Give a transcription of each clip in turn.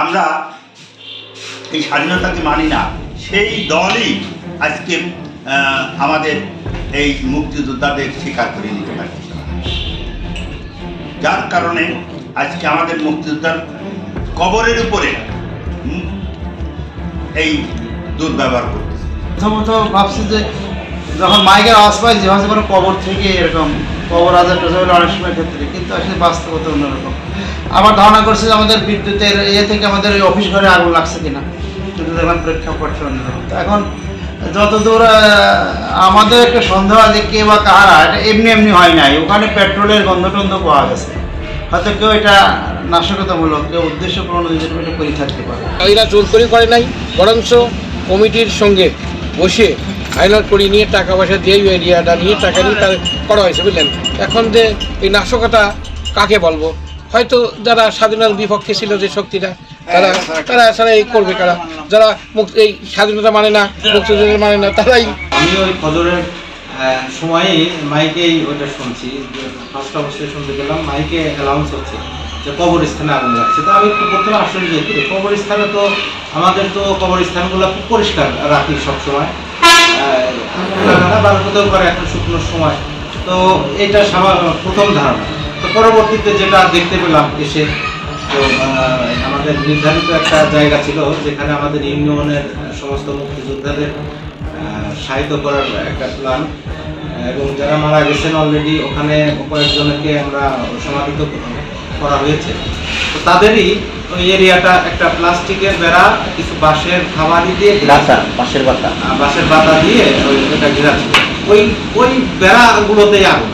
আমরা এই স্বাধীনতাকে মানি না, সেই দলই আজকে আমাদের এই মুক্তিযোদ্ধাদের স্বীকার করে নিতে পারছে, যার কারণে আজকে আমাদের মুক্তিযোদ্ধার কবরের উপরে এই দুর্ব্যবহার করতেছে। প্রথমত ভাবছি যে যখন মাইকের আওয়াজ পাই যে ভাবছি কোনো কবর থেকে এরকম কবর আজাদ টাজাদ অনেক সময় ক্ষেত্রে, কিন্তু আসলে বাস্তবতা অন্যরকম। আবার ধারণা করছে যে আমাদের বিদ্যুতের থেকে আমাদের ওই অফিস ঘরে আগুন লাগছে কিনা, কিন্তু দেখলাম প্রেক্ষাপটটা অন্যরকম। তো এখন যতদূর আমাদের একটা সন্দেহ আছে কে বা কাহারা, এটা এমনি এমনি হয় নাই, ওখানে পেট্রোলের গন্ধ টন্ধ পাওয়া গেছে, হয়তো কেউ এটা নাশকতামূলক, কেউ উদ্দেশ্য প্রণোদিত এটা করে থাকতে পারে। এরা জোর করে নাই, বরঞ্চ কমিটির সঙ্গে বসে ফাইনাল করে নিয়ে টাকা পয়সা দিয়ে এরিয়াটা নিয়ে টাকা নিয়ে তার করা হয়েছে, বুঝলেন। এখন যে এই নাশকতা কাকে বলবো, হয়তো যারা স্বাধীনতার বিপক্ষে ছিল যে শক্তিটা, তারা ছাড়া এই করবে কারা, যারা এই স্বাধীনতা মানে না, মুক্তিযুদ্ধ মানে না, তারাই। আমি ওই ফজরের সময়ে মাইকেই ওইটা শুনছি, ফার্স্ট অবস্থায় শুনতে পেলাম মাইকে অ্যালাউন্স হচ্ছে যে কবরস্থানে আগুন লাগছে। তো আমি একটু প্রথমে আশ্চর্য যে কবরস্থানে তো আমাদের তো কবরস্থানগুলো খুব পরিষ্কার রাখি সবসময়, ভালো হতেও পারে এখন শুকনোর সময়। তো এটা প্রথম ধারণা। তো পরবর্তীতে যেটা দেখতে পেলাম এসে, তো আমাদের নির্ধারিত একটা জায়গা ছিল যেখানে আমাদের ইউনিয়নের সমস্ত মুক্তিযোদ্ধাদের শায়িত করার একটা প্ল্যান, এবং যারা মারা গেছেন অলরেডি ওখানে কয়েকজনকে আমরা সমাহিত করা হয়েছে। তো তাদেরই ওই এরিয়াটা একটা প্লাস্টিকের বেড়া, কিছু বাঁশের খামারি দিয়ে বাঁশের বাতা দিয়ে ওইটা ঘেরা ছিল। ওই বেড়াগুলোতেই আগুন,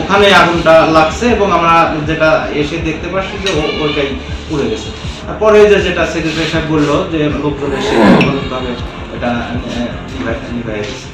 ওখানে আগুনটা লাগছে, এবং আমরা যেটা এসে দেখতে পাচ্ছি যে ওইটাই পুড়ে গেছে। তারপরে যেটা সেক্রেটারি সাহেব বললো যে লোকজন এসে ভাবে এটা নিভাই গেছে।